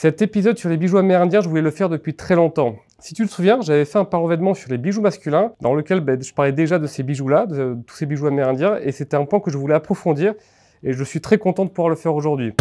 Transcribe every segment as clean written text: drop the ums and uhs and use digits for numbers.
Cet épisode sur les bijoux amérindiens, je voulais le faire depuis très longtemps. Si tu te souviens, j'avais fait un paravêtement sur les bijoux masculins, dans lequel je parlais déjà de ces bijoux-là, de tous ces bijoux amérindiens, et c'était un point que je voulais approfondir, et je suis très content de pouvoir le faire aujourd'hui.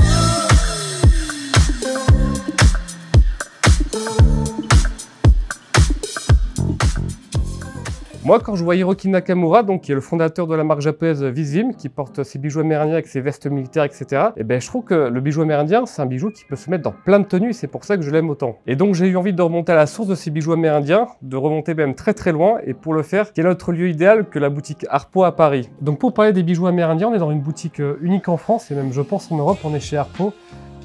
Moi, quand je vois Hiroki Nakamura, donc, qui est le fondateur de la marque japonaise Visvim, qui porte ses bijoux amérindiens avec ses vestes militaires, etc., et je trouve que le bijou amérindien, c'est un bijou qui peut se mettre dans plein de tenues, et c'est pour ça que je l'aime autant. Et donc, j'ai eu envie de remonter à la source de ces bijoux amérindiens, de remonter même très très loin, et pour le faire, quel autre lieu idéal que la boutique Harpo à Paris. Donc, pour parler des bijoux amérindiens, on est dans une boutique unique en France, et même, je pense, en Europe, on est chez Harpo,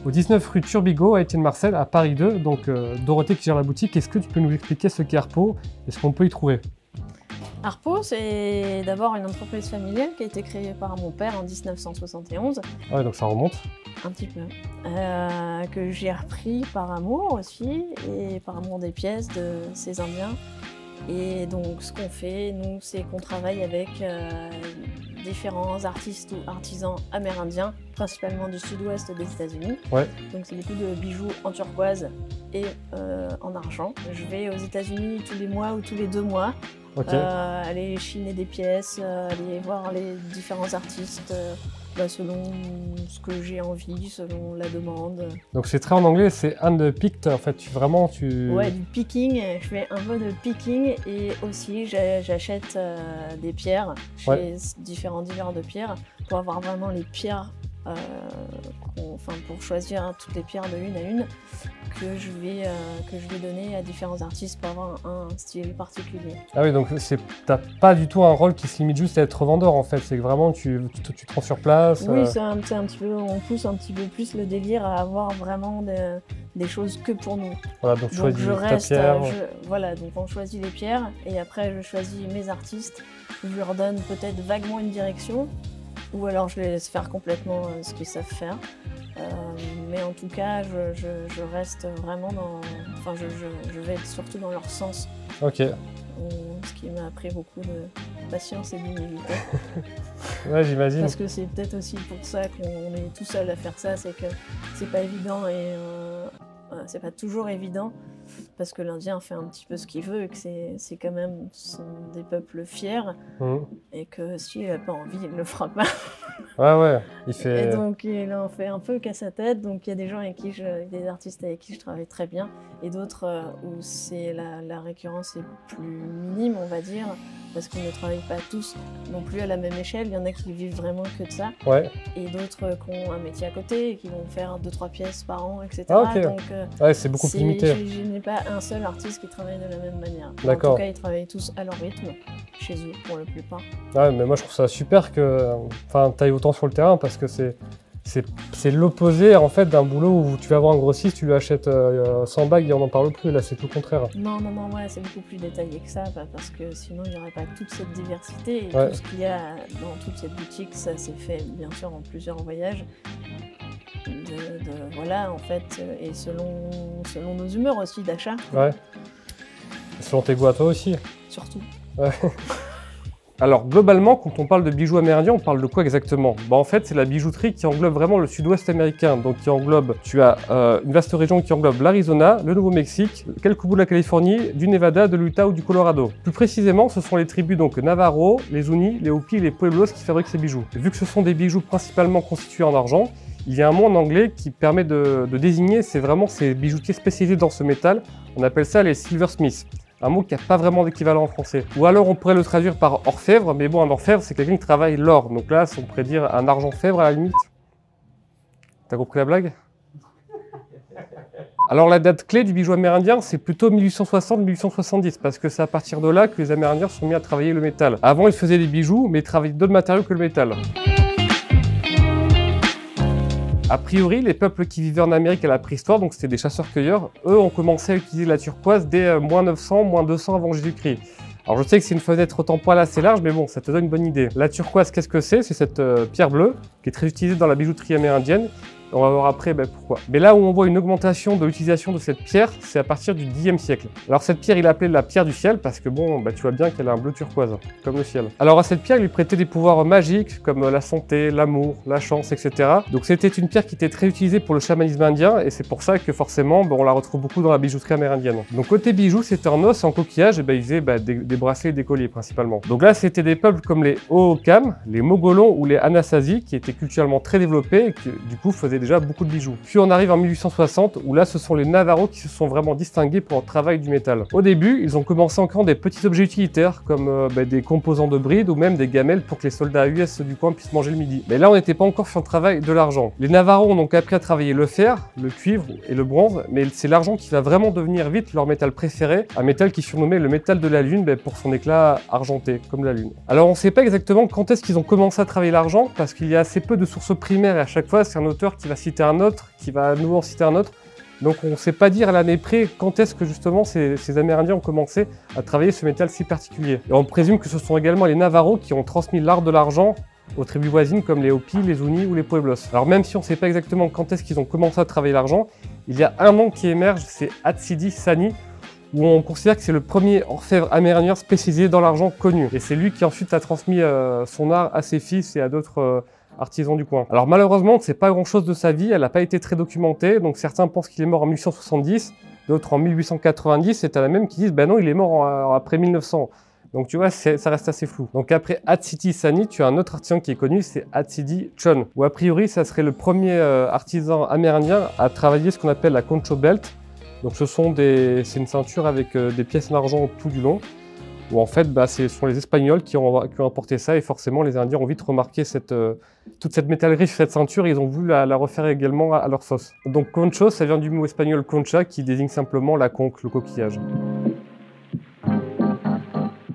au 19 rue Turbigo, à Étienne-Marcel, à Paris 2. Donc, Dorothée qui gère la boutique, est-ce que tu peux nous expliquer ce qu'est Harpo et ce qu'on peut y trouver? Harpo, c'est d'abord une entreprise familiale qui a été créée par mon père en 1971. Ouais, donc ça remonte. Un petit peu. Que j'ai repris par amour aussi, et par amour des pièces de ces Indiens. Et donc ce qu'on fait, nous, c'est qu'on travaille avec différents artistes ou artisans amérindiens, principalement du sud-ouest des États-Unis. Ouais. Donc c'est beaucoup de bijoux en turquoise et en argent. Je vais aux États-Unis tous les mois ou tous les 2 mois. Okay. Aller chiner des pièces, aller voir les différents artistes selon ce que j'ai envie, selon la demande. Donc c'est très en anglais, c'est handpicked en fait, Ouais, du picking, je fais un peu de picking et aussi j'achète des pierres chez différents dealers de pierres pour avoir vraiment les pierres, pour choisir toutes les pierres de une à une que je vais donner à différents artistes pour avoir un style particulier. Ah oui, donc t'as pas du tout un rôle qui se limite juste à être vendeur en fait, c'est que vraiment tu te rends sur place. Oui, c'est un petit peu, on pousse un petit peu plus le délire à avoir vraiment des choses que pour nous. Voilà, donc je reste, ta pierre. Voilà, donc on choisit les pierres et après je choisis mes artistes, je leur donne peut-être vaguement une direction ou alors je les laisse faire complètement ce qu'ils savent faire. Mais en tout cas, je reste vraiment dans... Enfin, je vais être surtout dans leur sens. Ok. Ce qui m'a appris beaucoup de patience et d'humilité. Ouais, j'imagine. Parce que c'est peut-être aussi pour ça qu'on est tout seul à faire ça, c'est que c'est pas évident et c'est pas toujours évident. Parce que l'Indien fait un petit peu ce qu'il veut et que c'est quand même des peuples fiers et que s'il n'a pas envie, il ne le fera pas. Ouais, il fait... Et donc il en fait un peu qu'à sa tête, donc il y a des gens avec des artistes avec qui je travaille très bien et d'autres où c'est la récurrence est plus minime, on va dire, parce qu'ils ne travaillent pas tous non plus à la même échelle, il y en a qui vivent vraiment que de ça, et d'autres qui ont un métier à côté et qui vont faire 2-3 pièces par an, etc. Ah, okay. Donc c'est beaucoup plus limité. Je n'ai pas un seul artiste qui travaille de la même manière. En D'accord. tout cas, ils travaillent tous à leur rythme, chez eux pour la plupart. Ouais, mais moi je trouve ça super que tu ailles autant sur le terrain parce que c'est l'opposé en fait d'un boulot où tu vas voir un grossiste, tu lui achètes 100 bagues et on n'en parle plus. Là, c'est tout le contraire. Non, ouais, c'est beaucoup plus détaillé que ça parce que sinon il n'y aurait pas toute cette diversité et tout ce qu'il y a dans toute cette boutique, ça s'est fait bien sûr en plusieurs voyages. Voilà, en fait, et selon nos humeurs aussi d'achat. Ouais. Selon tes goûts à toi aussi. Surtout. Ouais. Alors, globalement, quand on parle de bijoux amérindiens, on parle de quoi exactement? En fait, c'est la bijouterie qui englobe vraiment le sud-ouest américain. Donc, tu as une vaste région qui englobe l'Arizona, le Nouveau-Mexique, quelques bouts de la Californie, du Nevada, de l'Utah ou du Colorado. Plus précisément, ce sont les tribus donc Navajo, les Zuni, les Hopi et les Pueblos qui fabriquent ces bijoux. Vu que ce sont des bijoux principalement constitués en argent, il y a un mot en anglais qui permet de désigner, c'est vraiment ces bijoutiers spécialisés dans ce métal. On appelle ça les silversmiths. Un mot qui n'a pas vraiment d'équivalent en français. Ou alors on pourrait le traduire par orfèvre, mais bon, un orfèvre, c'est quelqu'un qui travaille l'or. Donc là, on pourrait dire un argent-fèvre à la limite. T'as compris la blague? Alors la date clé du bijou amérindien, c'est plutôt 1860-1870, parce que c'est à partir de là que les Amérindiens sont mis à travailler le métal. Avant, ils faisaient des bijoux, mais ils travaillaient d'autres matériaux que le métal. A priori, les peuples qui vivaient en Amérique à la préhistoire, donc c'était des chasseurs-cueilleurs, eux ont commencé à utiliser la turquoise dès moins 900, moins 200 avant Jésus-Christ. Alors je sais que c'est une fenêtre temporelle assez large, mais bon, ça te donne une bonne idée. La turquoise, qu'est-ce que c'est? C'est cette pierre bleue qui est très utilisée dans la bijouterie amérindienne On va voir après pourquoi. Mais là où on voit une augmentation de l'utilisation de cette pierre, c'est à partir du Xe siècle. Alors cette pierre, il l'appelait la pierre du ciel parce que bon, tu vois bien qu'elle a un bleu turquoise, comme le ciel. Alors à cette pierre, il lui prêtait des pouvoirs magiques comme la santé, l'amour, la chance, etc. Donc c'était une pierre qui était très utilisée pour le chamanisme indien et c'est pour ça que forcément, on la retrouve beaucoup dans la bijouterie amérindienne. Donc côté bijoux, c'était en os, en coquillage, et ils faisaient des bracelets et des colliers principalement. Donc là, c'était des peuples comme les Hohokam, les Mogolons ou les Anasazi qui étaient culturellement très développés et qui du coup faisaient déjà beaucoup de bijoux. Puis on arrive en 1860 où là, ce sont les Navarros qui se sont vraiment distingués pour leur travail du métal. Au début, ils ont commencé en créant des petits objets utilitaires comme des composants de brides ou même des gamelles pour que les soldats US du coin puissent manger le midi. Mais là, on n'était pas encore sur le travail de l'argent. Les Navarros ont donc appris à travailler le fer, le cuivre et le bronze, mais c'est l'argent qui va vraiment devenir vite leur métal préféré, un métal qui surnommait le métal de la lune pour son éclat argenté, comme la lune. Alors on ne sait pas exactement quand est-ce qu'ils ont commencé à travailler l'argent, parce qu'il y a assez peu de sources primaires et à chaque fois c'est un auteur qui va citer un autre, qui va à nouveau en citer un autre. Donc on ne sait pas dire à l'année près quand est-ce que justement ces Amérindiens ont commencé à travailler ce métal si particulier. Et on présume que ce sont également les Navarros qui ont transmis l'art de l'argent aux tribus voisines comme les Hopi, les Zuni ou les Pueblos. Alors même si on ne sait pas exactement quand est-ce qu'ils ont commencé à travailler l'argent, il y a un nom qui émerge, c'est Atsidi Sani, où on considère que c'est le premier orfèvre amérindien spécialisé dans l'argent connu. Et c'est lui qui ensuite a transmis son art à ses fils et à d'autres artisans du coin. Alors malheureusement, on ne sait pas grand-chose de sa vie, elle n'a pas été très documentée, donc certains pensent qu'il est mort en 1870, d'autres en 1890, et t'as la même qui disent non, il est mort après 1900. Donc tu vois, ça reste assez flou. Donc après Atsidi Sani, tu as un autre artisan qui est connu, c'est Atsidi Chon, où a priori, ça serait le premier artisan amérindien à travailler ce qu'on appelle la concho belt. Donc c'est une ceinture avec des pièces en argent tout du long, où en fait, ce sont les Espagnols qui ont apporté ça, et forcément les Indiens ont vite remarqué toute cette métallerie sur cette ceinture, et ils ont voulu la refaire également à leur sauce. Donc concho, ça vient du mot espagnol concha, qui désigne simplement la conque, le coquillage.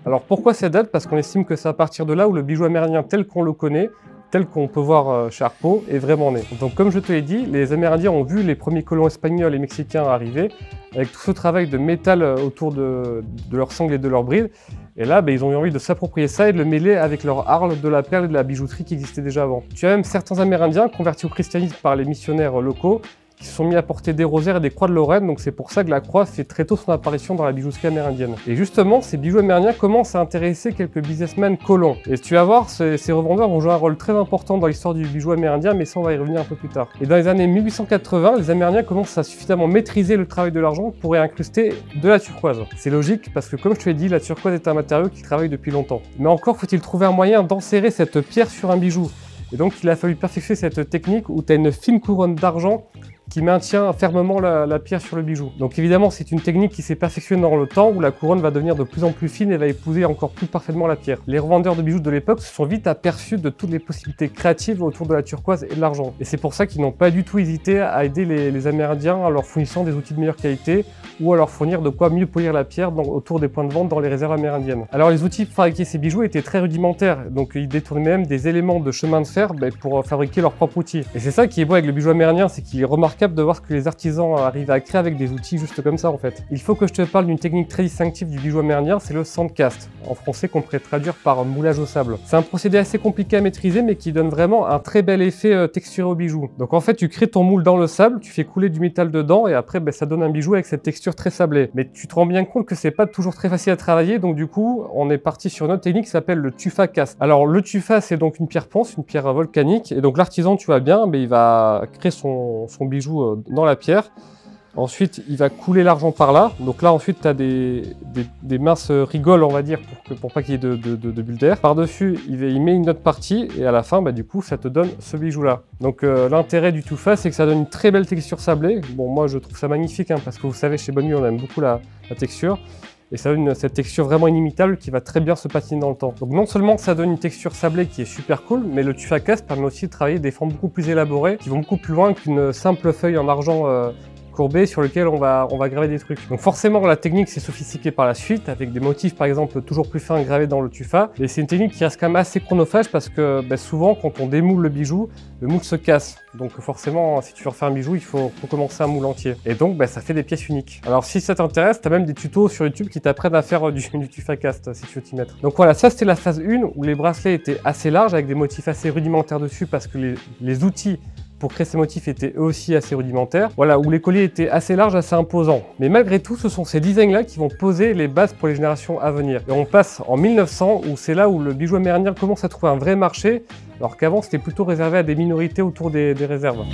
Alors pourquoi cette date? Parce qu'on estime que c'est à partir de là où le bijou amérindien tel qu'on le connaît, tel qu'on peut voir chez Harpo, est vraiment né. Donc comme je te l'ai dit, les Amérindiens ont vu les premiers colons espagnols et mexicains arriver, avec tout ce travail de métal autour de leurs sangles et de leurs brides. Et là, ils ont eu envie de s'approprier ça et de le mêler avec leur arle, de la perle et de la bijouterie qui existait déjà avant. Tu as même certains Amérindiens convertis au christianisme par les missionnaires locaux, qui se sont mis à porter des rosaires et des croix de Lorraine, donc c'est pour ça que la croix fait très tôt son apparition dans la bijouterie amérindienne. Et justement, ces bijoux amérindiens commencent à intéresser quelques businessmen colons. Et tu vas voir, ces revendeurs vont jouer un rôle très important dans l'histoire du bijou amérindien, mais ça on va y revenir un peu plus tard. Et dans les années 1880, les Amérindiens commencent à suffisamment maîtriser le travail de l'argent pour y incruster de la turquoise. C'est logique, parce que comme je te l'ai dit, la turquoise est un matériau qu'ils travaillent depuis longtemps. Mais encore faut-il trouver un moyen d'enserrer cette pierre sur un bijou. Et donc il a fallu perfectionner cette technique où tu as une fine couronne d'argent qui maintient fermement la pierre sur le bijou. Donc évidemment, c'est une technique qui s'est perfectionnée dans le temps où la couronne va devenir de plus en plus fine et va épouser encore plus parfaitement la pierre. Les revendeurs de bijoux de l'époque se sont vite aperçus de toutes les possibilités créatives autour de la turquoise et de l'argent. Et c'est pour ça qu'ils n'ont pas du tout hésité à aider les Amérindiens en leur fournissant des outils de meilleure qualité ou à leur fournir de quoi mieux polir la pierre autour des points de vente dans les réserves amérindiennes. Alors les outils pour fabriquer ces bijoux étaient très rudimentaires, donc ils détournaient même des éléments de chemin de fer pour fabriquer leurs propres outils. Et c'est ça qui est beau avec le bijou amérindien, c'est qu'il est remarquable de voir ce que les artisans arrivent à créer avec des outils juste comme ça en fait. Il faut que je te parle d'une technique très distinctive du bijou amérindien, c'est le sandcast, en français qu'on pourrait traduire par moulage au sable. C'est un procédé assez compliqué à maîtriser mais qui donne vraiment un très bel effet texturé au bijou. Donc en fait tu crées ton moule dans le sable, tu fais couler du métal dedans et après ça donne un bijou avec cette texture très sablée. Mais tu te rends bien compte que c'est pas toujours très facile à travailler, donc du coup on est parti sur une autre technique qui s'appelle le tufa cast. Alors le tufa c'est donc une pierre ponce, une pierre volcanique, et donc l'artisan tu vois bien, il va créer son bijou dans la pierre. Ensuite, il va couler l'argent par là. Donc là, ensuite, tu as des minces rigoles, on va dire, pour pas qu'il y ait de bulles d'air. Par-dessus, il met une autre partie et à la fin, du coup, ça te donne ce bijou-là. Donc l'intérêt du tufa, c'est que ça donne une très belle texture sablée. Bon, moi, je trouve ça magnifique, parce que vous savez, chez Bonne Nuit, on aime beaucoup la texture. Et ça donne cette texture vraiment inimitable qui va très bien se patiner dans le temps. Donc non seulement ça donne une texture sablée qui est super cool, mais le tufa cast permet aussi de travailler des formes beaucoup plus élaborées, qui vont beaucoup plus loin qu'une simple feuille en argent courbé sur lequel on va graver des trucs. Donc forcément la technique s'est sophistiquée par la suite avec des motifs par exemple toujours plus fins gravés dans le tufa, et c'est une technique qui reste quand même assez chronophage parce que souvent quand on démoule le bijou, le moule se casse. Donc forcément si tu veux refaire un bijou il faut recommencer un moule entier. Et donc ça fait des pièces uniques. Alors si ça t'intéresse, tu as même des tutos sur YouTube qui t'apprennent à faire du tufa cast si tu veux t'y mettre. Donc voilà, ça c'était la phase 1 où les bracelets étaient assez larges avec des motifs assez rudimentaires dessus parce que les outils pour créer ces motifs étaient eux aussi assez rudimentaires, voilà, où les colliers étaient assez larges, assez imposants. Mais malgré tout, ce sont ces designs-là qui vont poser les bases pour les générations à venir. Et on passe en 1900, où c'est là où le bijou amérindien commence à trouver un vrai marché, alors qu'avant c'était plutôt réservé à des minorités autour des réserves.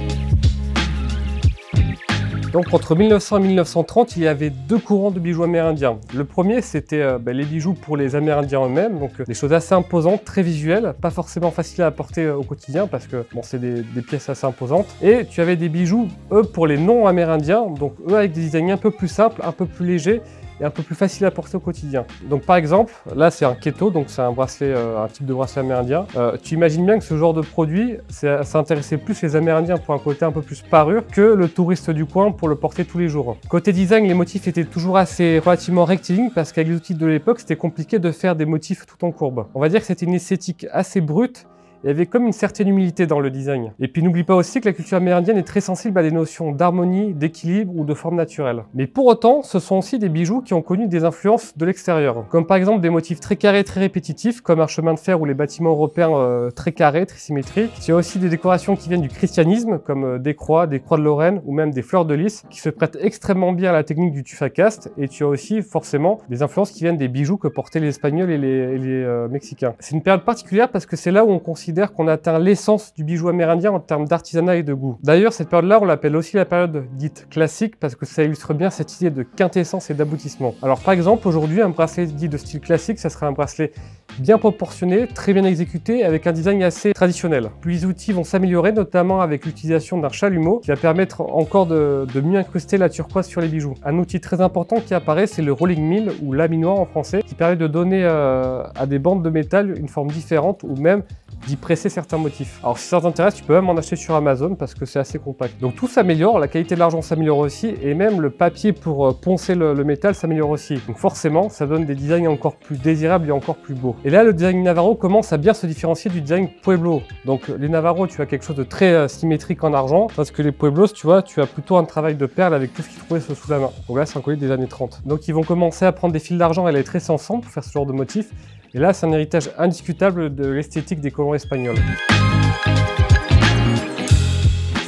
Donc entre 1900 et 1930, il y avait deux courants de bijoux amérindiens. Le premier, c'était les bijoux pour les Amérindiens eux-mêmes, donc des choses assez imposantes, très visuelles, pas forcément faciles à porter au quotidien parce que bon, c'est des pièces assez imposantes. Et tu avais des bijoux, eux, pour les non-amérindiens, donc eux avec des designs un peu plus simples, un peu plus légers, et un peu plus facile à porter au quotidien. Donc par exemple, là c'est un keto, donc c'est un bracelet, un type de bracelet amérindien. Tu imagines bien que ce genre de produit, ça intéressait plus les Amérindiens pour un côté un peu plus parure que le touriste du coin pour le porter tous les jours. Côté design, les motifs étaient toujours assez relativement rectilignes parce qu'avec les outils de l'époque, c'était compliqué de faire des motifs tout en courbe. On va dire que c'était une esthétique assez brute. Il y avait comme une certaine humilité dans le design. Et puis n'oublie pas aussi que la culture amérindienne est très sensible à des notions d'harmonie, d'équilibre ou de forme naturelle. Mais pour autant, ce sont aussi des bijoux qui ont connu des influences de l'extérieur. Comme par exemple des motifs très carrés, très répétitifs, comme un chemin de fer ou les bâtiments européens très carrés, très symétriques. Tu as aussi des décorations qui viennent du christianisme, comme des croix de Lorraine ou même des fleurs de lys, qui se prêtent extrêmement bien à la technique du tufacaste. Et tu as aussi forcément des influences qui viennent des bijoux que portaient les Espagnols et les Mexicains. C'est une période particulière parce que c'est là où on considère qu'on atteint l'essence du bijou amérindien en termes d'artisanat et de goût. D'ailleurs, cette période-là, on l'appelle aussi la période dite classique parce que ça illustre bien cette idée de quintessence et d'aboutissement. Alors par exemple, aujourd'hui, un bracelet dit de style classique, ça serait un bracelet bien proportionné, très bien exécuté, avec un design assez traditionnel. Puis les outils vont s'améliorer, notamment avec l'utilisation d'un chalumeau qui va permettre encore de mieux incruster la turquoise sur les bijoux. Un outil très important qui apparaît, c'est le rolling mill ou laminoir en français, qui permet de donner à des bandes de métal une forme différente ou même d'y presser certains motifs. Alors si ça t'intéresse, tu peux même en acheter sur Amazon parce que c'est assez compact. Donc tout s'améliore, la qualité de l'argent s'améliore aussi et même le papier pour poncer le métal s'améliore aussi. Donc forcément, ça donne des designs encore plus désirables et encore plus beaux. Et là, le design Navarro commence à bien se différencier du design Pueblo. Donc les Navarro, tu as quelque chose de très symétrique en argent, parce que les Pueblos, tu vois, tu as plutôt un travail de perles avec tout ce qu'ils trouvaient sous la main. Donc là, c'est un collier des années 30. Donc ils vont commencer à prendre des fils d'argent et les tresser ensemble pour faire ce genre de motif. Et là, c'est un héritage indiscutable de l'esthétique des colons espagnols.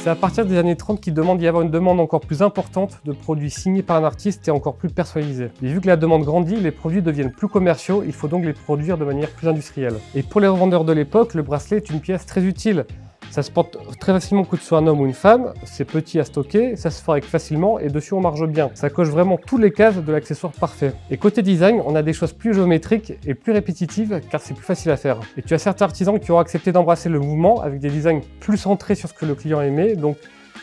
C'est à partir des années 30 qu'il demande d'y avoir une demande encore plus importante de produits signés par un artiste et encore plus personnalisés. Et vu que la demande grandit, les produits deviennent plus commerciaux, il faut donc les produire de manière plus industrielle. Et pour les revendeurs de l'époque, le bracelet est une pièce très utile. Ça se porte très facilement que ce soit un homme ou une femme, c'est petit à stocker, ça se fabrique facilement et dessus on marche bien. Ça coche vraiment toutes les cases de l'accessoire parfait. Et côté design, on a des choses plus géométriques et plus répétitives car c'est plus facile à faire. Et tu as certains artisans qui ont accepté d'embrasser le mouvement avec des designs plus centrés sur ce que le client aimait, donc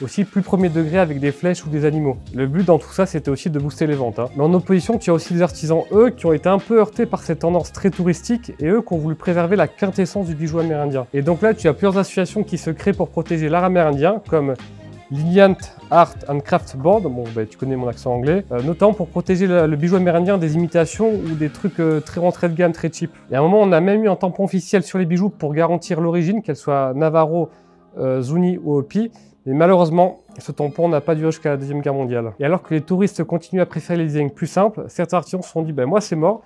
aussi plus premier degré avec des flèches ou des animaux. Le but dans tout ça, c'était aussi de booster les ventes. Mais en opposition, tu as aussi des artisans, eux, qui ont été un peu heurtés par cette tendance très touristique et eux qui ont voulu préserver la quintessence du bijou amérindien. Et donc là, tu as plusieurs associations qui se créent pour protéger l'art amérindien, comme l'Iliant Art and Craft Board, bon, tu connais mon accent anglais, notamment pour protéger le bijou amérindien des imitations ou des trucs très rentrés de gamme, très cheap. Et à un moment, on a même eu un tampon officiel sur les bijoux pour garantir l'origine, qu'elle soit Navarro, Zuni ou Hopi. Mais malheureusement, ce tampon n'a pas duré jusqu'à la Deuxième Guerre mondiale. Et alors que les touristes continuent à préférer les designs plus simples, certains artisans se sont dit moi c'est mort,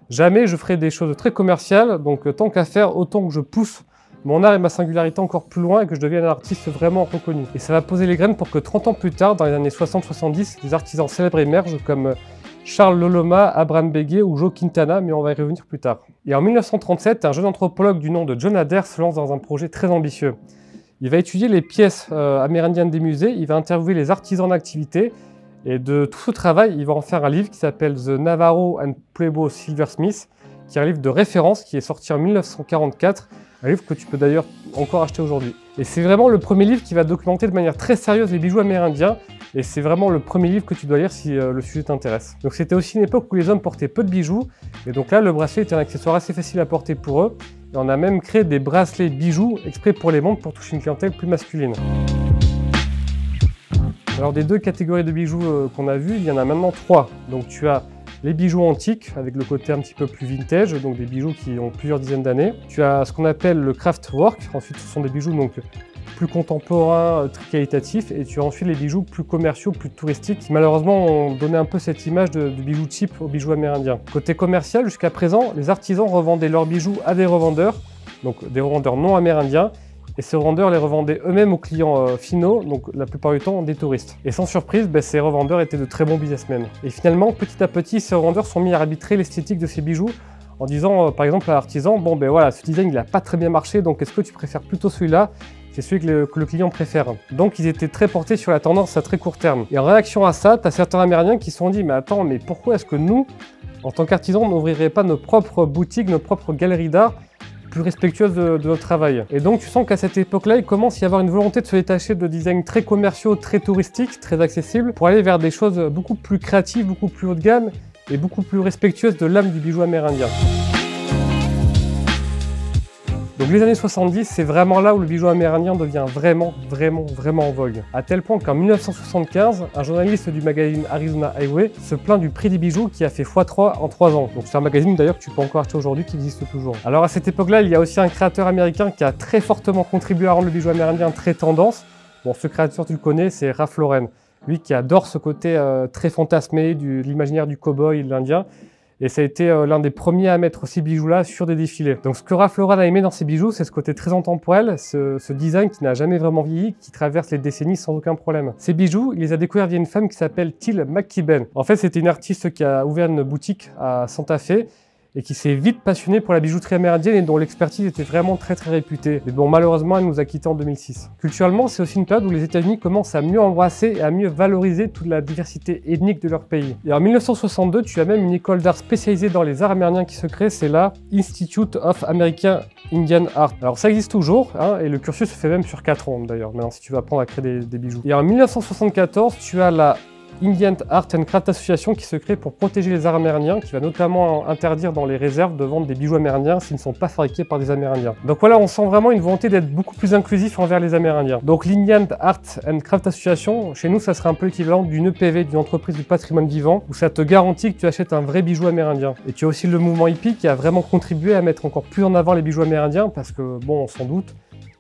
jamais je ferai des choses très commerciales, donc tant qu'à faire, autant que je pousse mon art et ma singularité encore plus loin et que je devienne un artiste vraiment reconnu. Et ça va poser les graines pour que 30 ans plus tard, dans les années 60-70, des artisans célèbres émergent comme Charles Loloma, Abraham Béguet ou Joe Quintana, mais on va y revenir plus tard. Et en 1937, un jeune anthropologue du nom de John Adair se lance dans un projet très ambitieux. Il va étudier les pièces amérindiennes des musées, il va interviewer les artisans d'activité et de tout ce travail, il va en faire un livre qui s'appelle The Navarro and Pueblo Silversmith, qui est un livre de référence qui est sorti en 1944, un livre que tu peux d'ailleurs encore acheter aujourd'hui. Et c'est vraiment le premier livre qui va documenter de manière très sérieuse les bijoux amérindiens et c'est vraiment le premier livre que tu dois lire si le sujet t'intéresse. Donc c'était aussi une époque où les hommes portaient peu de bijoux et donc là le bracelet était un accessoire assez facile à porter pour eux. Et on a même créé des bracelets bijoux exprès pour les montres pour toucher une clientèle plus masculine. Alors des deux catégories de bijoux qu'on a vues, il y en a maintenant trois. Donc tu as les bijoux antiques avec le côté un petit peu plus vintage, donc des bijoux qui ont plusieurs dizaines d'années. Tu as ce qu'on appelle le craft work, ensuite ce sont des bijoux donc plus contemporains, très qualitatifs, et tu as ensuite les bijoux plus commerciaux, plus touristiques, qui malheureusement ont donné un peu cette image de bijoux cheap aux bijoux amérindiens. Côté commercial, jusqu'à présent, les artisans revendaient leurs bijoux à des revendeurs, donc des revendeurs non amérindiens, et ces revendeurs les revendaient eux-mêmes aux clients finaux, donc la plupart du temps des touristes. Et sans surprise, ces revendeurs étaient de très bons businessmen. Et finalement, petit à petit, ces revendeurs sont mis à arbitrer l'esthétique de ces bijoux en disant par exemple à l'artisan, bon ben voilà, ce design il n'a pas très bien marché, donc est-ce que tu préfères plutôt celui-là? C'est celui que le client préfère. Donc ils étaient très portés sur la tendance à très court terme. Et en réaction à ça, tu as certains Amérindiens qui se sont dit, mais attends, mais pourquoi est-ce que nous, en tant qu'artisans, n'ouvririons pas nos propres boutiques, nos propres galeries d'art plus respectueuses de notre travail? Et donc tu sens qu'à cette époque-là, il commence à y avoir une volonté de se détacher de designs très commerciaux, très touristiques, très accessibles, pour aller vers des choses beaucoup plus créatives, beaucoup plus haut de gamme, et beaucoup plus respectueuse de l'âme du bijou amérindien. Donc les années 70, c'est vraiment là où le bijou amérindien devient vraiment en vogue. À tel point qu'en 1975, un journaliste du magazine Arizona Highway se plaint du prix des bijoux qui a fait x3 en 3 ans. Donc c'est un magazine d'ailleurs que tu peux encore acheter aujourd'hui, qui existe toujours. Alors à cette époque-là, il y a aussi un créateur américain qui a très fortement contribué à rendre le bijou amérindien très tendance. Bon, ce créateur, tu le connais, c'est Ralph Lauren. Lui qui adore ce côté très fantasmé de l'imaginaire du cow-boy et de l'Indien. Et ça a été l'un des premiers à mettre ces bijoux-là sur des défilés. Donc ce que Ralph Lauren a aimé dans ces bijoux, c'est ce côté très intemporel, ce design qui n'a jamais vraiment vieilli, qui traverse les décennies sans aucun problème. Ces bijoux, il les a découverts via une femme qui s'appelle Till McKibben. En fait, c'était une artiste qui a ouvert une boutique à Santa Fe, et qui s'est vite passionnée pour la bijouterie amérindienne et dont l'expertise était vraiment très réputée. Mais bon, malheureusement, elle nous a quittés en 2006. Culturellement, c'est aussi une période où les États-Unis commencent à mieux embrasser et à mieux valoriser toute la diversité ethnique de leur pays. Et en 1962, tu as même une école d'art spécialisée dans les arts amérindiens qui se crée, c'est la Institute of American Indian Art. Alors ça existe toujours, hein, et le cursus se fait même sur 4 ans d'ailleurs, maintenant si tu veux apprendre à créer des bijoux. Et en 1974, tu as la Indian Art and Craft Association qui se crée pour protéger les arts amérindiens, qui va notamment interdire dans les réserves de vendre des bijoux amérindiens s'ils ne sont pas fabriqués par des Amérindiens. Donc voilà, on sent vraiment une volonté d'être beaucoup plus inclusif envers les Amérindiens. Donc l'Indian Art and Craft Association, chez nous, ça serait un peu l'équivalent d'une EPV, d'une entreprise du patrimoine vivant, où ça te garantit que tu achètes un vrai bijou amérindien. Et tu as aussi le mouvement hippie qui a vraiment contribué à mettre encore plus en avant les bijoux amérindiens, parce que, bon, on s'en doute,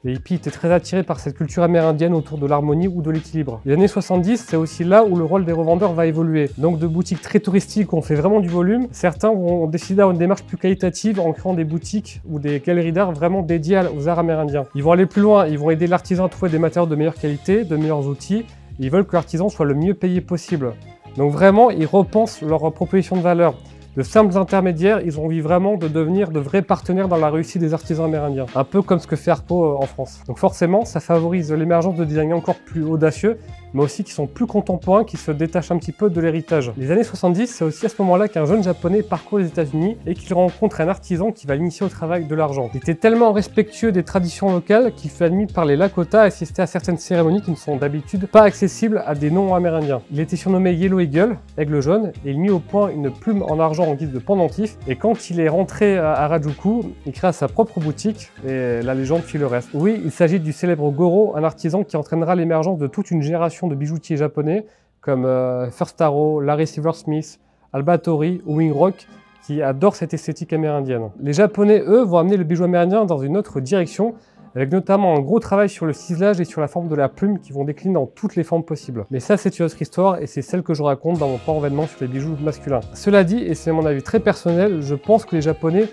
les hippies étaient très attirés par cette culture amérindienne autour de l'harmonie ou de l'équilibre. Les années 70, c'est aussi là où le rôle des revendeurs va évoluer. Donc de boutiques très touristiques où on fait vraiment du volume, certains vont décider d'avoir une démarche plus qualitative en créant des boutiques ou des galeries d'art vraiment dédiées aux arts amérindiens. Ils vont aller plus loin, ils vont aider l'artisan à trouver des matériaux de meilleure qualité, de meilleurs outils, et ils veulent que l'artisan soit le mieux payé possible. Donc vraiment, ils repensent leur proposition de valeur. De simples intermédiaires, ils ont envie vraiment de devenir de vrais partenaires dans la réussite des artisans amérindiens. Un peu comme ce que fait Harpo en France. Donc forcément, ça favorise l'émergence de designers encore plus audacieux, mais aussi qui sont plus contemporains, qui se détachent un petit peu de l'héritage. Les années 70, c'est aussi à ce moment-là qu'un jeune japonais parcourt les États-Unis et qu'il rencontre un artisan qui va l'initier au travail de l'argent. Il était tellement respectueux des traditions locales qu'il fut admis par les Lakota à assister à certaines cérémonies qui ne sont d'habitude pas accessibles à des non-amérindiens. Il était surnommé Yellow Eagle, aigle jaune, et il mit au point une plume en argent en guise de pendentif. Et quand il est rentré à Harajuku, il créa sa propre boutique et la légende fit le reste. Oui, il s'agit du célèbre Goro, un artisan qui entraînera l'émergence de toute une génération de bijoutiers japonais comme First Taro, Larry Silversmith, Albatori ou Wing Rock qui adorent cette esthétique amérindienne. Les Japonais, eux, vont amener le bijou amérindien dans une autre direction avec notamment un gros travail sur le ciselage et sur la forme de la plume qui vont décliner dans toutes les formes possibles. Mais ça, c'est une autre histoire et c'est celle que je raconte dans mon pan-événement sur les bijoux masculins. Cela dit, et c'est mon avis très personnel, je pense que les Japonais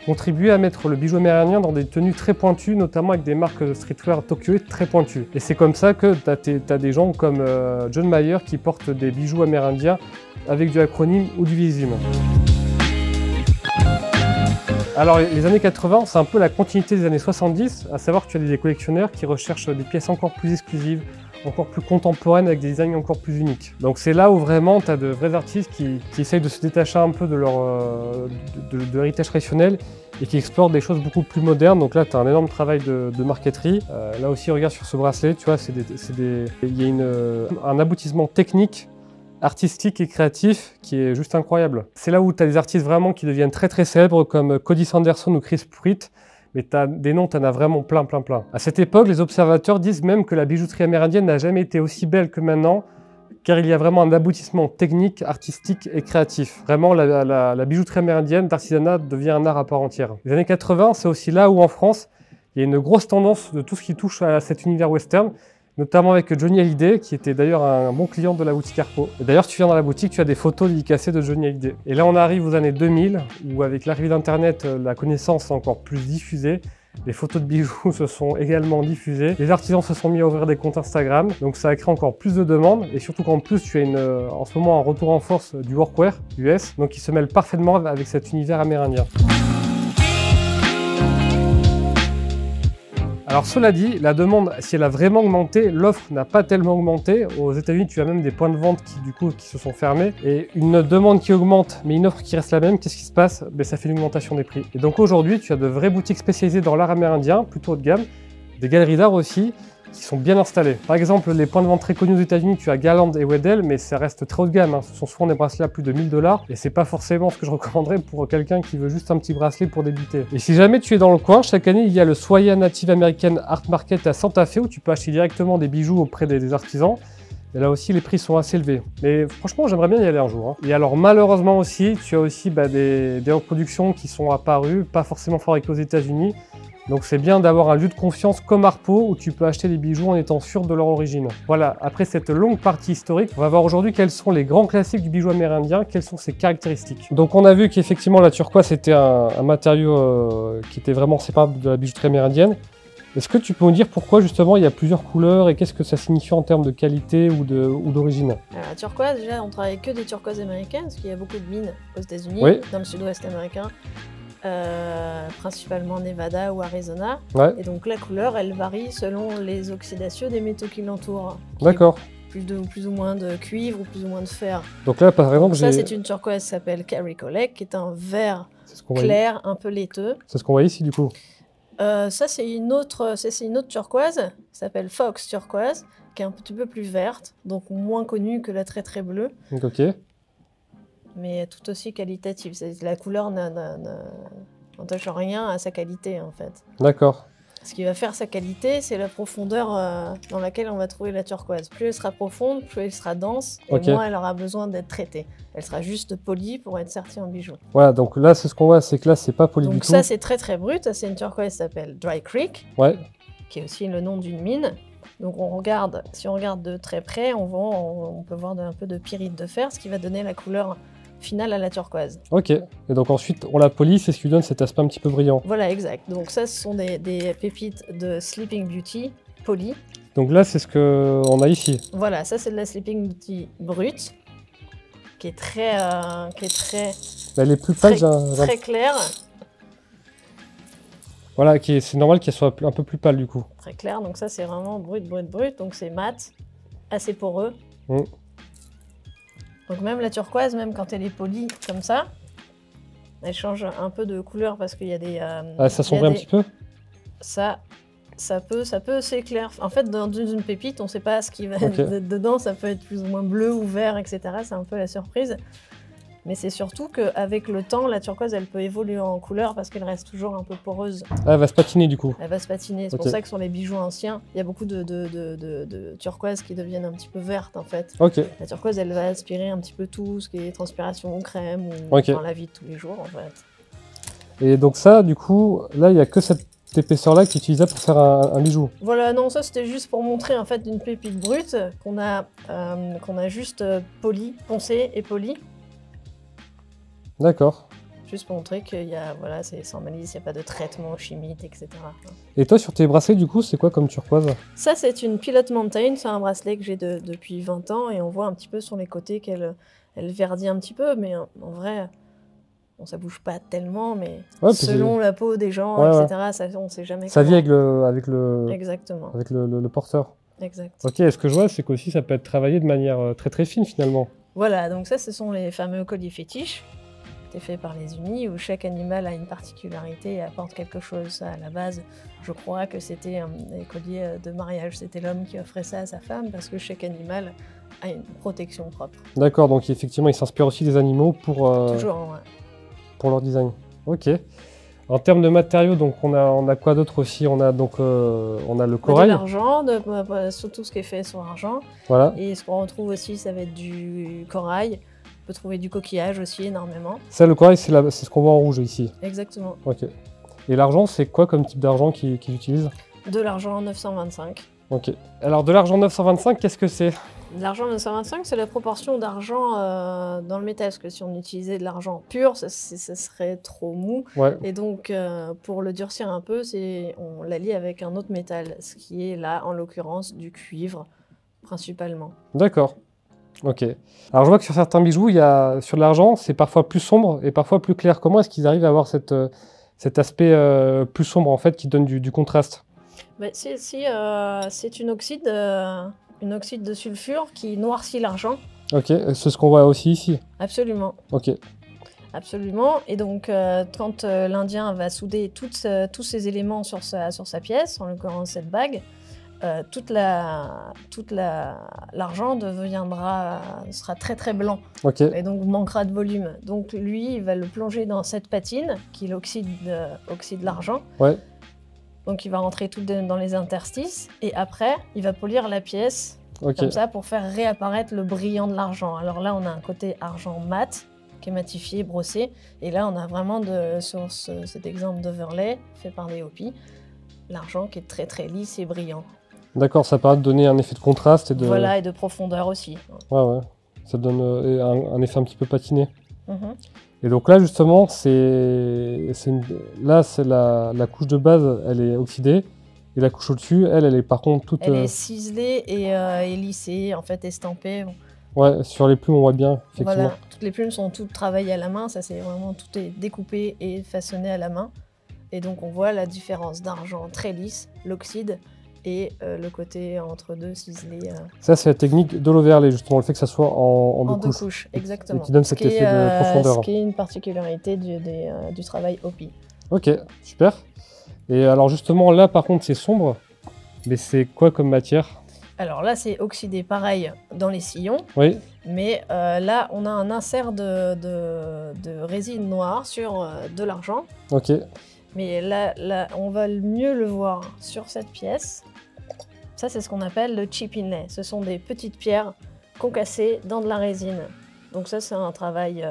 contribuer à mettre le bijou amérindien dans des tenues très pointues, notamment avec des marques de streetwear tokyoïdes très pointues. Et c'est comme ça que tu as des gens comme John Mayer qui portent des bijoux amérindiens avec du acronyme ou du visum. Alors les années 80, c'est un peu la continuité des années 70, à savoir que tu as des collectionneurs qui recherchent des pièces encore plus exclusives, encore plus contemporaines, avec des designs encore plus uniques. Donc c'est là où vraiment tu as de vrais artistes qui essayent de se détacher un peu de leur de l'héritage traditionnel et qui explorent des choses beaucoup plus modernes. Donc là, tu as un énorme travail de marqueterie. Là aussi, regarde sur ce bracelet, tu vois, il y a un aboutissement technique, artistique et créatif qui est juste incroyable. C'est là où tu as des artistes vraiment qui deviennent très célèbres comme Cody Sanderson ou Chris Pruitt, mais des noms, tu en as vraiment plein. À cette époque, les observateurs disent même que la bijouterie amérindienne n'a jamais été aussi belle que maintenant, car il y a vraiment un aboutissement technique, artistique et créatif. Vraiment, la bijouterie amérindienne d'artisanat devient un art à part entière. Les années 80, c'est aussi là où en France, il y a une grosse tendance de tout ce qui touche à cet univers western, notamment avec Johnny Hallyday, qui était d'ailleurs un bon client de la boutique Harpo. D'ailleurs, tu viens dans la boutique, tu as des photos dédicacées de Johnny Hallyday. Et là, on arrive aux années 2000, où avec l'arrivée d'Internet, la connaissance est encore plus diffusée. Les photos de bijoux se sont également diffusées. Les artisans se sont mis à ouvrir des comptes Instagram. Donc ça a créé encore plus de demandes. Et surtout qu'en plus, tu as en ce moment un retour en force du workwear US. Donc qui se mêle parfaitement avec cet univers amérindien. Alors cela dit, la demande, si elle a vraiment augmenté, l'offre n'a pas tellement augmenté. Aux États-Unis, tu as même des points de vente qui se sont fermés. Et une demande qui augmente, mais une offre qui reste la même, qu'est-ce qui se passe? Ça fait une augmentation des prix. Et donc aujourd'hui, tu as de vraies boutiques spécialisées dans l'art amérindien, plutôt haut de gamme, des galeries d'art aussi, qui sont bien installés. Par exemple, les points de vente très connus aux États-Unis, tu as Garland et Weddell, mais ça reste très haut de gamme. Ce sont souvent des bracelets à plus de 1000 $, et c'est pas forcément ce que je recommanderais pour quelqu'un qui veut juste un petit bracelet pour débuter. Et si jamais tu es dans le coin, chaque année, il y a le Swaya Native American Art Market à Santa Fe, où tu peux acheter directement des bijoux auprès des artisans. Et là aussi, les prix sont assez élevés. Mais franchement, j'aimerais bien y aller un jour. Et alors, malheureusement aussi, tu as aussi des reproductions qui sont apparues, pas forcément fabriquées aux États-Unis. Donc c'est bien d'avoir un lieu de confiance comme Harpo où tu peux acheter des bijoux en étant sûr de leur origine. Voilà, après cette longue partie historique, on va voir aujourd'hui quels sont les grands classiques du bijou amérindien, quelles sont ses caractéristiques. Donc on a vu qu'effectivement la turquoise c'était un matériau qui était vraiment séparable de la bijouterie amérindienne. Est-ce que tu peux nous dire pourquoi justement il y a plusieurs couleurs et qu'est-ce que ça signifie en termes de qualité ou d'origine? La turquoise, déjà on travaille que des turquoises américaines parce qu'il y a beaucoup de mines aux États-Unis, oui, dans le sud-ouest américain. Principalement Nevada ou Arizona. Ouais. Et donc la couleur, elle varie selon les oxydations des métaux qui l'entourent. D'accord. Plus ou moins de cuivre ou plus ou moins de fer. Donc là, par exemple, ça c'est une turquoise qui s'appelle Carrie Colette, qui est un vert clair, un peu laiteux. C'est ce qu'on voit ici du coup. Ça c'est une autre turquoise qui s'appelle Fox turquoise, qui est un petit peu plus verte, donc moins connue que la très très bleue. Ok. Mais tout aussi qualitative. La couleur n'entache rien à sa qualité, en fait. D'accord. Ce qui va faire sa qualité, c'est la profondeur dans laquelle on va trouver la turquoise. Plus elle sera profonde, plus elle sera dense, et moins elle aura besoin d'être traitée. Elle sera juste polie pour être sertie en bijou. Voilà, donc là, c'est ce qu'on voit, c'est que là, c'est pas poli du tout. Donc ça, c'est très très brut. Ça, c'est une turquoise qui s'appelle Dry Creek, qui est aussi le nom d'une mine. Donc si on regarde de très près, on peut voir un peu de pyrite de fer, ce qui va donner la couleur finale à la turquoise. Ok, et donc ensuite on la polie, c'est ce qui donne cet aspect un petit peu brillant. Voilà, exact. Donc ça, ce sont des pépites de Sleeping Beauty polies. Donc là, c'est ce qu'on a ici. Voilà, ça c'est de la Sleeping Beauty brute, qui est très... Elle est plus pâle, très claire. Voilà, c'est normal qu'elle soit un peu plus pâle du coup. Très clair, donc ça c'est vraiment brut, donc c'est mat, assez poreux. Donc même la turquoise, même quand elle est polie comme ça, elle change un peu de couleur parce qu'il y a des... ça sombrit un petit peu? Ça peut s'éclaire. En fait, dans une pépite, on ne sait pas ce qui va être dedans, ça peut être plus ou moins bleu ou vert, etc. C'est un peu la surprise. Mais c'est surtout qu'avec le temps, la turquoise, elle peut évoluer en couleur parce qu'elle reste toujours un peu poreuse. Ah, elle va se patiner du coup. Elle va se patiner. C'est pour ça que sur les bijoux anciens, il y a beaucoup de turquoises qui deviennent un petit peu vertes en fait. La turquoise, elle va aspirer un petit peu tout ce qui est transpiration, crème ou dans la vie de tous les jours en fait. Et donc ça, du coup, là, il n'y a que cette épaisseur-là qui est utilisable pour faire un bijou. Voilà, non, ça c'était juste pour montrer en fait une pépite brute qu'on a juste poncée et polie. D'accord. Juste pour montrer qu'il y a, voilà, c'est sans malice, il n'y a pas de traitement chimique, etc. Et toi, sur tes bracelets, du coup, c'est quoi comme turquoise? Ça, c'est une Pilot Mountain, c'est un bracelet que j'ai depuis 20 ans, et on voit un petit peu sur les côtés qu'elle verdit un petit peu, mais en vrai, bon, ça bouge pas tellement, mais selon la peau des gens, etc., ça, on ne sait jamais. Ça vit avec le Exactement. Avec le porteur. Exact. Ok, et ce que je vois, c'est qu'aussi, ça peut être travaillé de manière très très fine, finalement. Voilà, donc ça, ce sont les fameux colliers fétiches. C'est fait par les Unis, où chaque animal a une particularité et apporte quelque chose. Ça, à la base, je crois que c'était des colliers de mariage. C'était l'homme qui offrait ça à sa femme parce que chaque animal a une protection propre. D'accord, donc effectivement, il s'inspire aussi des animaux pour leur design. Ok. En termes de matériaux, donc on a quoi d'autre aussi? On a le corail. De l'argent, surtout ce qui est fait sur argent. Voilà. Et ce qu'on retrouve aussi, ça va être du corail. On peut trouver du coquillage aussi énormément. Ça, le corail, c'est ce qu'on voit en rouge ici. Exactement. Ok. Et l'argent, c'est quoi comme type d'argent qu'ils utilisent? De l'argent 925. Ok. Alors de l'argent 925, qu'est-ce que c'est? L'argent 1925, c'est la proportion d'argent dans le métal, parce que si on utilisait de l'argent pur, ça serait trop mou. Ouais, Et donc, pour le durcir un peu, on l'allie avec un autre métal, ce qui est là, en l'occurrence, du cuivre, principalement. d'accord. Ok. Alors je vois que sur certains bijoux, sur l'argent, c'est parfois plus sombre et parfois plus clair. Comment est-ce qu'ils arrivent à avoir cet aspect plus sombre en fait qui donne du contraste? Bah, c'est une oxyde de sulfure qui noircit l'argent. Ok, c'est ce qu'on voit aussi ici. Absolument. Ok, Absolument. Et donc, quand l'Indien va souder tous ces éléments sur sa pièce, en l'occurrence cette bague, l'argent sera très très blanc ok, et donc manquera de volume. Donc lui, il va le plonger dans cette patine qui est oxyde l'argent. ouais, Donc il va rentrer tout dans les interstices et après, il va polir la pièce ok. comme ça pour faire réapparaître le brillant de l'argent. Alors là, on a un côté argent mat qui est matifié, brossé. Et là, on a vraiment sur cet exemple d'overlay fait par des Hopi, l'argent qui est très très lisse et brillant. D'accord, ça permet de donner un effet de contraste et de... Voilà, et de profondeur aussi. Ouais, ouais. Ça donne un effet un petit peu patiné. Mhm. Et donc là, justement, là, c'est la couche de base, elle est oxydée. Et la couche au-dessus, elle est par contre toute... Elle est ciselée et lissée, en fait estampée. Ouais, sur les plumes, on voit bien, effectivement. Voilà, toutes les plumes sont toutes travaillées à la main. Ça, c'est vraiment, tout est découpé et façonné à la main. Et donc, on voit la différence d'argent très lisse, l'oxyde, et le côté entre deux ciselé. Ça, c'est la technique de l'overlay, justement, le fait que ça soit en deux couches. Deux couches, exactement. Et qui donne cet effet de profondeur. Ce qui est une particularité du travail Hopi. Ok, super. Et alors, justement, là, par contre, c'est sombre. Mais c'est quoi comme matière? Alors là, c'est oxydé pareil dans les sillons. Oui, Mais là, on a un insert de résine noire sur de l'argent. ok, Mais là, on va mieux le voir sur cette pièce. Ça, c'est ce qu'on appelle le chip inlay. Ce sont des petites pierres concassées dans de la résine. Donc ça, c'est un travail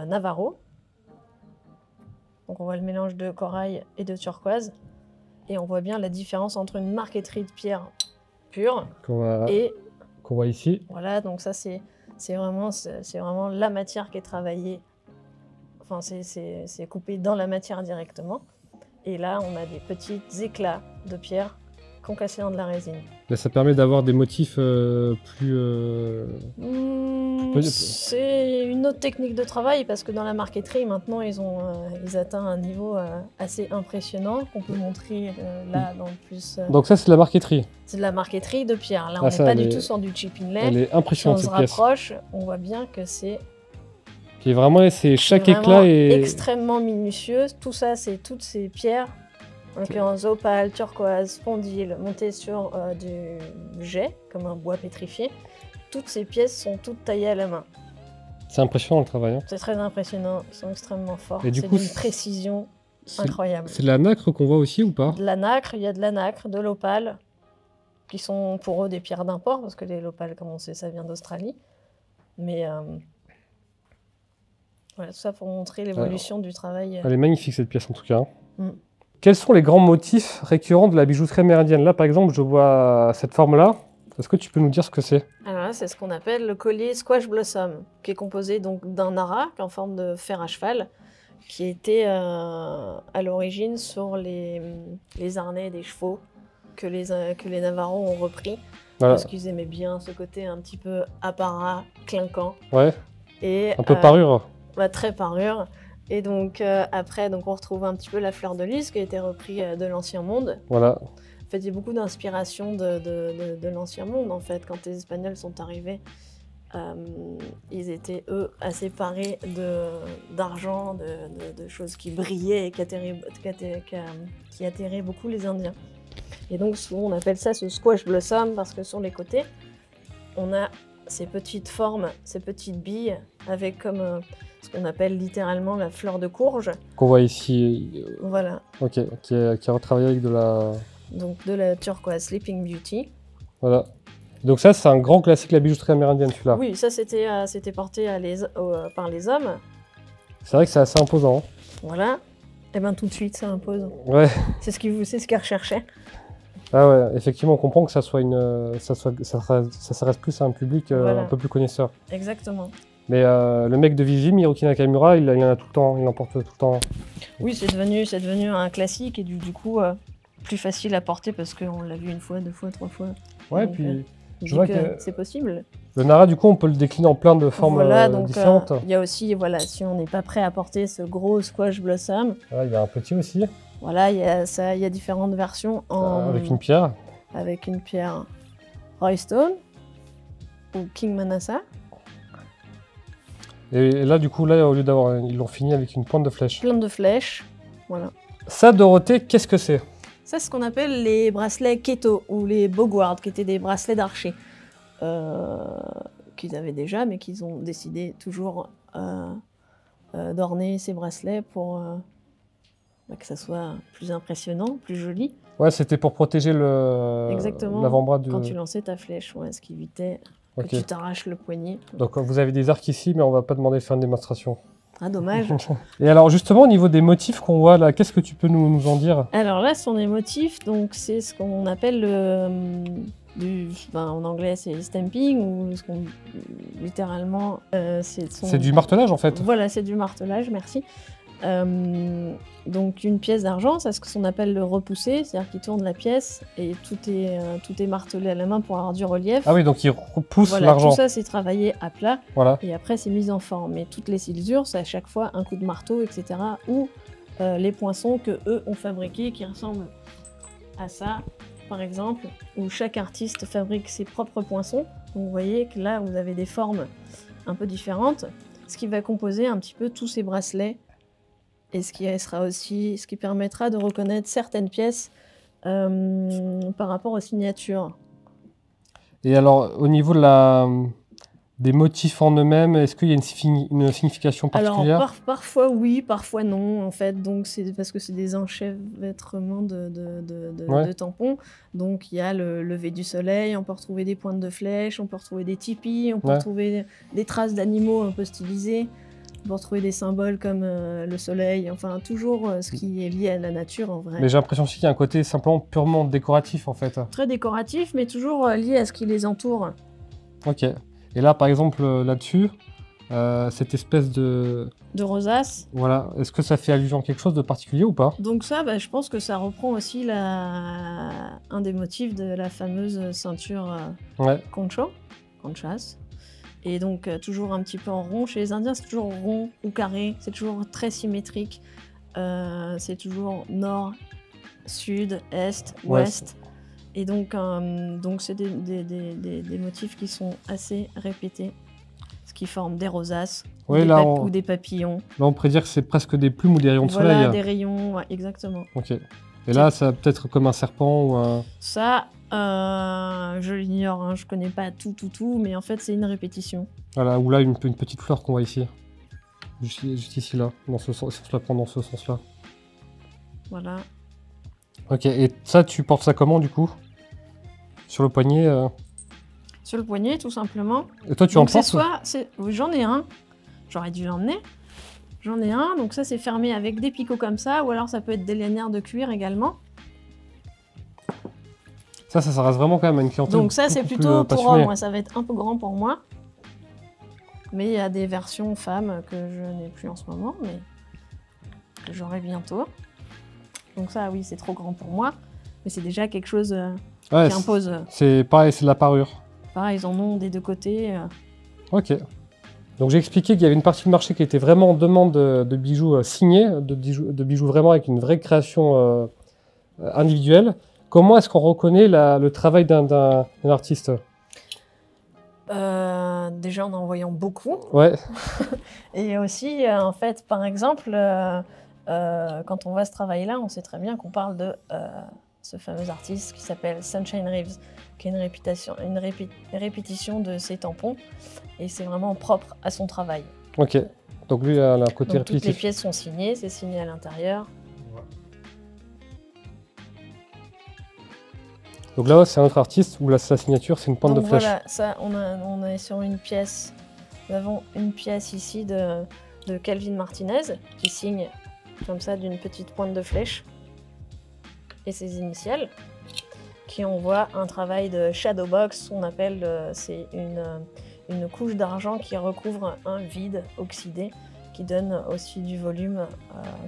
Navarro. Donc on voit le mélange de corail et de turquoise. Et on voit bien la différence entre une marqueterie de pierre pure et... qu'on voit ici. Voilà, donc ça, c'est vraiment la matière qui est travaillée. Enfin, c'est coupé dans la matière directement. Et là, on a des petits éclats de pierre concassés dans de la résine. Là, ça permet d'avoir des motifs plus... C'est une autre technique de travail parce que dans la marqueterie, maintenant, ils atteignent un niveau assez impressionnant qu'on peut montrer là dans le plus... Donc ça, c'est de la marqueterie. C'est de la marqueterie de pierre. Là, on n'est pas du tout sur du chip inlay. Elle est impressionnante, si on cette pièce. se rapproche, on voit bien que c'est... Qui est vraiment, c'est chaque éclat est... extrêmement minutieux. Tout ça, c'est toutes ces pierres, en l'occurrence opale, turquoise, spondyle, montées sur du jet, comme un bois pétrifié. Toutes ces pièces sont toutes taillées à la main. C'est impressionnant le travail. Hein. C'est très impressionnant, ils sont extrêmement forts. Et du C'est coup, d'une précision incroyable. C'est de la nacre qu'on voit aussi ou pas? De la nacre, il y a de la nacre, de l'opale, qui sont pour eux des pierres d'import, parce que l'opale, comme on sait, ça vient d'Australie. Mais voilà, tout ça pour montrer l'évolution du travail. Elle est magnifique cette pièce en tout cas. Hein. Mm. Quels sont les grands motifs récurrents de la bijouterie amérindienne? Là par exemple, je vois cette forme-là. Est-ce que tu peux nous dire ce que c'est? Alors là, c'est ce qu'on appelle le collier Squash Blossom, qui est composé donc d'un arak en forme de fer à cheval, qui était à l'origine sur les harnais des chevaux que les Navarros ont repris. Voilà. Parce qu'ils aimaient bien ce côté un petit peu apparat, clinquant. Ouais. Et, un peu parure. Bah, très parure. Et donc après, on retrouve un petit peu la fleur de lys qui a été repris de l'Ancien Monde. Voilà. En fait, il y a beaucoup d'inspiration de l'Ancien Monde, en fait. Quand les Espagnols sont arrivés, ils étaient, eux, assez parés d'argent, de choses qui brillaient et qui attiraient beaucoup les Indiens. Et donc, souvent, on appelle ça ce squash blossom parce que sur les côtés, on a ces petites formes, ces petites billes, avec comme ce qu'on appelle littéralement la fleur de courge. Qu'on voit ici. Voilà. Ok, qui a retravaillé avec de la... Donc de la turquoise Sleeping Beauty. Voilà. Donc ça, c'est un grand classique de la bijouterie amérindienne, celui-là. Oui, ça c'était porté par les hommes. C'est vrai que c'est assez imposant. Hein. Voilà. Et bien tout de suite, ça impose. Ouais. C'est ce qu'ils recherchaient. Ah ouais, effectivement, on comprend que ça soit ça s'adresse plus à un public Voilà. un peu plus connaisseur. Exactement. Mais le mec de Vigie, Hiroki Nakamura, il en a tout le temps, il en porte tout le temps. Oui, c'est devenu un classique et du coup plus facile à porter parce qu'on l'a vu 1 fois, 2 fois, 3 fois. Ouais, Donc, puis je je dis vois que que c'est possible. le Nara, du coup, on peut le décliner en plein de formes Voilà, donc différentes. il y a aussi, voilà, si on n'est pas prêt à porter ce gros squash blossom, Ouais, il y a un petit aussi, voilà, il y a différentes versions avec une pierre. avec une pierre Roystone ou King Manassa. Et là, du coup, là, au lieu d'avoir, ils l'ont fini avec une pointe de flèche. Plein de flèches, voilà. Ça, Dorothée, qu'est-ce que c'est? Ça, c'est ce qu'on appelle les bracelets Keto ou les Bogward, qui étaient des bracelets d'archer. Qu'ils avaient déjà, mais qu'ils ont décidé toujours d'orner ces bracelets pour que ça soit plus impressionnant, plus joli. Ouais, c'était pour protéger Exactement. l'avant-bras de... Quand tu lançais ta flèche, ouais, ce qui évitait que tu t'arraches le poignet. Donc vous avez des arcs ici, mais on va pas demander de faire une démonstration. Ah, dommage. Et alors justement, au niveau des motifs qu'on voit là, qu'est-ce que tu peux nous en dire? Alors là, ce sont des motifs, donc c'est ce qu'on appelle en anglais c'est stamping, ou ce qu'on littéralement C'est du martelage en fait. Voilà, c'est du martelage, merci. Donc une pièce d'argent, c'est ce qu'on appelle le repoussé, c'est-à-dire qu'il tourne la pièce et tout est martelé à la main pour avoir du relief. Ah oui, donc il repousse voilà, l'argent. tout ça c'est travaillé à plat, voilà. Et après c'est mis en forme. Et toutes les césures, c'est à chaque fois un coup de marteau, etc. Ou les poinçons que eux ont fabriqués qui ressemblent à ça, par exemple, où chaque artiste fabrique ses propres poinçons. Donc vous voyez que là vous avez des formes un peu différentes, ce qui va composer un petit peu tous ces bracelets. Et ce qui permettra de reconnaître certaines pièces par rapport aux signatures. Et alors, au niveau des motifs en eux-mêmes, est-ce qu'il y a une signification particulière? Alors, parfois oui, parfois non, en fait. Donc, c'est parce que c'est des enchevêtrements de tampons. Donc, il y a le lever du soleil, on peut retrouver des pointes de flèches, on peut retrouver des tipis, on peut retrouver des traces d'animaux un peu stylisés. On peut retrouver des symboles comme le soleil, enfin toujours ce qui est lié à la nature en vrai. Mais j'ai l'impression aussi qu'il y a un côté simplement purement décoratif en fait. Très décoratif, mais toujours lié à ce qui les entoure. Ok. Et là par exemple là-dessus, cette espèce de rosace. Voilà. Est-ce que ça fait allusion à quelque chose de particulier ou pas? Donc ça, je pense que ça reprend aussi un des motifs de la fameuse ceinture conchas. Et donc toujours un petit peu en rond. Chez les Indiens, c'est toujours rond ou carré, c'est toujours très symétrique. C'est toujours nord, sud, est, ouest. Et donc c'est des motifs qui sont assez répétés, ce qui forme des rosaces ou des papillons. Là, on pourrait dire que c'est presque des plumes ou des rayons de soleil. Voilà, des rayons, ouais, exactement. Ok. Et là, ça peut être comme un serpent ou un... Ça, je l'ignore, hein, je connais pas tout, mais en fait, c'est une répétition. Voilà, ou là, une petite fleur qu'on voit ici. Juste ici, là, dans ce sens, si on se la prend dans ce sens-là. Voilà. Ok, et ça, tu portes ça comment, du coup? Sur le poignet Sur le poignet, tout simplement. Et toi, tu en portes? Oui, j'en ai un. J'aurais dû l'emmener. J'en ai un, donc ça, c'est fermé avec des picots comme ça, ou alors ça peut être des lanières de cuir également. Ça reste vraiment quand même à une clientèle. Donc ça, c'est plutôt pour hommes. Moi, ça va être un peu grand pour moi. Mais il y a des versions femmes que je n'ai plus en ce moment, mais que j'aurai bientôt. Donc ça, oui, c'est trop grand pour moi. Mais c'est déjà quelque chose qui impose. C'est pareil, c'est de la parure. Pareil, ils en ont des deux côtés. Ok. Donc j'ai expliqué qu'il y avait une partie du marché qui était vraiment en demande de bijoux signés, de bijoux vraiment avec une vraie création individuelle. Comment est-ce qu'on reconnaît le travail d'un artiste? Déjà en voyant beaucoup. Ouais. Et aussi, en fait, par exemple, quand on voit ce travail-là, on sait très bien qu'on parle de ce fameux artiste qui s'appelle Sunshine Reeves, qui a une répétition de ses tampons. Et c'est vraiment propre à son travail. Ok. Donc lui, il a un côté répétitif. Toutes les pièces sont signées, c'est signé à l'intérieur. Donc là, c'est un autre artiste où sa signature, c'est une pointe de flèche. Voilà, ça, on est sur une pièce. Nous avons une pièce ici de Calvin Martinez qui signe comme ça d'une petite pointe de flèche et ses initiales. qui envoie un travail de shadow box, on appelle, c'est une couche d'argent qui recouvre un vide oxydé, qui donne aussi du volume,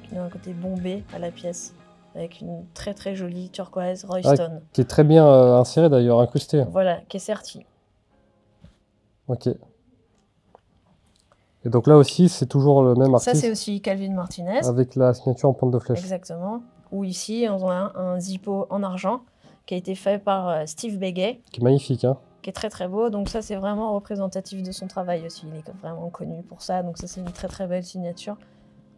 qui donne un côté bombé à la pièce, avec une très très jolie turquoise Royston. Qui est très bien insérée d'ailleurs, incrustée. Voilà, qui est sertie. Ok. Et donc là aussi, c'est toujours le même artiste. Ça, c'est aussi Calvin Martinez. Avec la signature en pointe de flèche. Exactement. Ou ici, on a un Zippo en argent qui a été fait par Steve Begay. Qui est magnifique, hein. Qui est très très beau. Donc ça, c'est vraiment représentatif de son travail aussi. Il est vraiment connu pour ça. Donc ça, c'est une très très belle signature.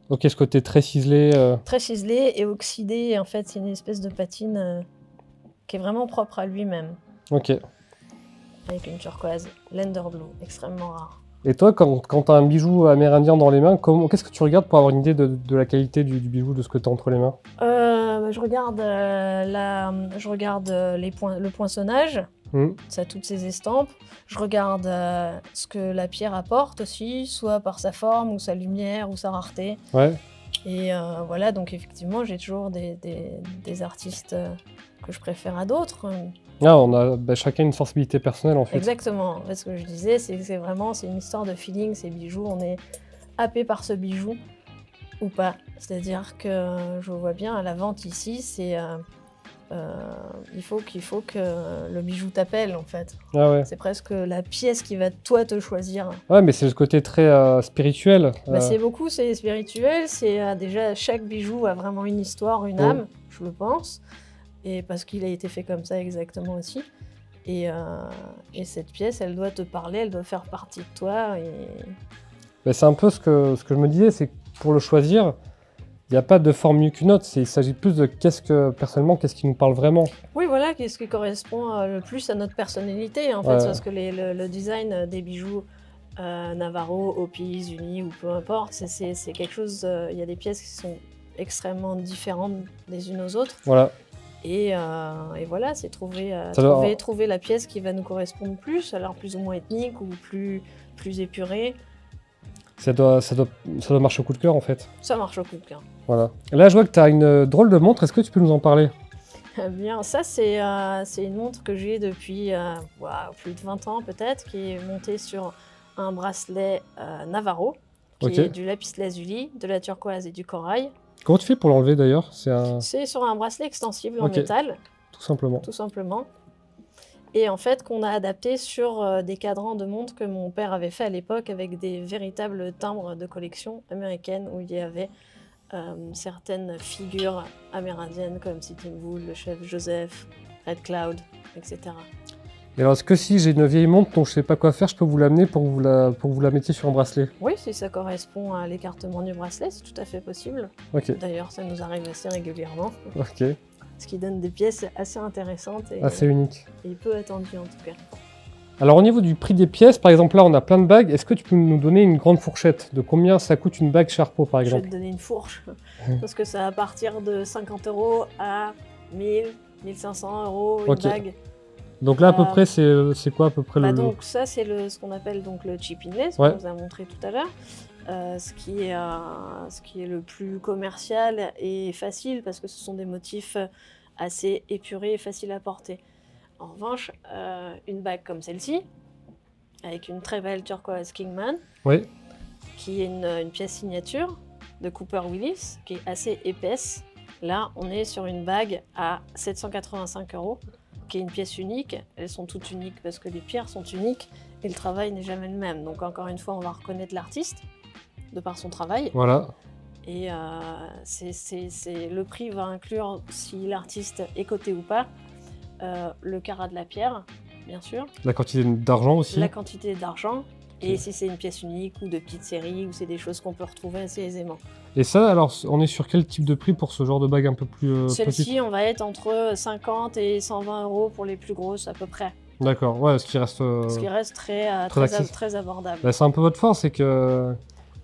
Ok, ce côté très ciselé. Très ciselé et oxydé. Et en fait, c'est une espèce de patine qui est vraiment propre à lui-même. Ok. Avec une turquoise Lender Blue, extrêmement rare. Et toi, quand tu as un bijou amérindien dans les mains, qu'est-ce que tu regardes pour avoir une idée de la qualité du bijou, de ce que tu as entre les mains? Je regarde, le poinçonnage, ça a toutes ses estampes. Je regarde ce que la pierre apporte aussi, soit par sa forme, ou sa lumière, ou sa rareté. Ouais. Et voilà, donc effectivement, j'ai toujours des artistes que je préfère à d'autres. Ah, on a chacun une sensibilité personnelle en fait. Exactement. En fait, ce que je disais, c'est une histoire de feeling, ces bijoux. On est happé par ce bijou ou pas. C'est-à-dire que je vois bien à la vente ici, c'est il faut que le bijou t'appelle en fait. Ah ouais. C'est presque la pièce qui va toi te choisir. Ouais, mais c'est le côté très spirituel. C'est spirituel. C'est déjà chaque bijou a vraiment une histoire, une âme, je le pense. Et parce qu'il a été fait comme ça exactement aussi. Et cette pièce, elle doit te parler, elle doit faire partie de toi. C'est un peu ce que je me disais, c'est que pour le choisir, il n'y a pas de forme mieux qu'une autre. Il s'agit plus de personnellement, qu'est-ce qui nous parle vraiment. Oui, voilà, qu'est-ce qui correspond le plus à notre personnalité, en fait. Parce que le design des bijoux Navarro, Opis, Uni ou peu importe, c'est quelque chose... Il y a des pièces qui sont extrêmement différentes les unes aux autres. Voilà. Et voilà, c'est trouver la pièce qui va nous correspondre plus, alors plus ou moins ethnique ou plus épurée. Ça doit marcher au coup de cœur en fait. Ça marche au coup de cœur. Voilà. Là, je vois que tu as une drôle de montre, est-ce que tu peux nous en parler? Bien, ça c'est une montre que j'ai depuis plus de 20 ans peut-être, qui est montée sur un bracelet Navarro, qui est du lapis lazuli, de la turquoise et du corail. Comment tu fais pour l'enlever d'ailleurs? C'est sur un bracelet extensible en métal. Tout simplement. Tout simplement. Et en fait, qu'on a adapté sur des cadrans de montres que mon père avait fait à l'époque avec des véritables timbres de collection américaine où il y avait certaines figures amérindiennes comme Sitting Bull, le chef Joseph, Red Cloud, etc. Et alors, est-ce que si j'ai une vieille montre dont je ne sais pas quoi faire, je peux vous l'amener pour que vous la mettiez sur un bracelet? Oui, si ça correspond à l'écartement du bracelet, c'est tout à fait possible. Okay. D'ailleurs, ça nous arrive assez régulièrement. Ok. Ce qui donne des pièces assez intéressantes et assez uniques. Et peu attendues en tout cas. Alors au niveau du prix des pièces, par exemple là on a plein de bagues, est-ce que tu peux nous donner une grande fourchette de combien ça coûte une bague Charpeau par exemple? Je vais te donner une fourche, parce que ça va partir de 50 € à 1000, 1500 € une bague. Donc là à peu près c'est quoi à peu près le... Donc ça c'est ce qu'on appelle donc le chip inlay, ce qu'on vous a montré tout à l'heure. Ce qui est le plus commercial et facile parce que ce sont des motifs assez épurés et faciles à porter. En revanche, une bague comme celle-ci, avec une très belle turquoise Kingman, qui est une pièce signature de Cooper Willis, qui est assez épaisse. Là, on est sur une bague à 785 €, qui est une pièce unique. Elles sont toutes uniques parce que les pierres sont uniques et le travail n'est jamais le même. Donc encore une fois, on va reconnaître l'artiste de par son travail. Voilà. Et le prix va inclure si l'artiste est coté ou pas. Le carat de la pierre, bien sûr. La quantité d'argent aussi. La quantité d'argent. Et si c'est une pièce unique ou de petite série, ou c'est des choses qu'on peut retrouver assez aisément. Et ça, alors, on est sur quel type de prix pour ce genre de bague un peu plus petite? Celle-ci, on va être entre 50 et 120 € pour les plus grosses à peu près. D'accord, ouais, ce qui reste très abordable. Bah, c'est un peu votre force, c'est que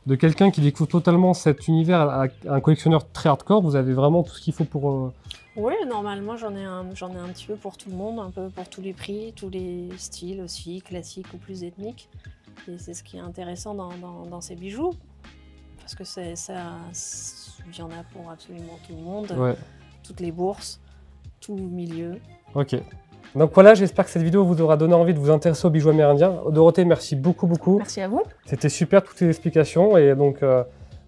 de quelqu'un qui découvre totalement cet univers à un collectionneur très hardcore, vous avez vraiment tout ce qu'il faut pour... Oui, normalement j'en ai un petit peu pour tout le monde, un peu pour tous les prix, tous les styles aussi, classiques ou plus ethniques. Et c'est ce qui est intéressant dans ces bijoux, parce que il y en a pour absolument tout le monde, toutes les bourses, tout milieu, Ok. Donc voilà, j'espère que cette vidéo vous aura donné envie de vous intéresser aux bijoux amérindiens. Dorothée, merci beaucoup. Merci à vous. C'était super toutes ces explications et donc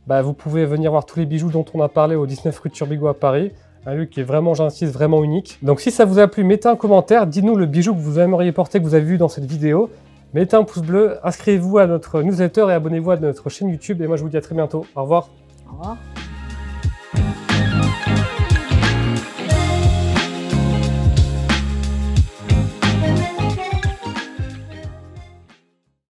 vous pouvez venir voir tous les bijoux dont on a parlé au 19 rue de Turbigo à Paris. Un lieu qui est vraiment, j'insiste, vraiment unique. Donc si ça vous a plu, mettez un commentaire, dites-nous le bijou que vous aimeriez porter, que vous avez vu dans cette vidéo. Mettez un pouce bleu, inscrivez-vous à notre newsletter et abonnez-vous à notre chaîne YouTube. Et moi je vous dis à très bientôt. Au revoir. Au revoir.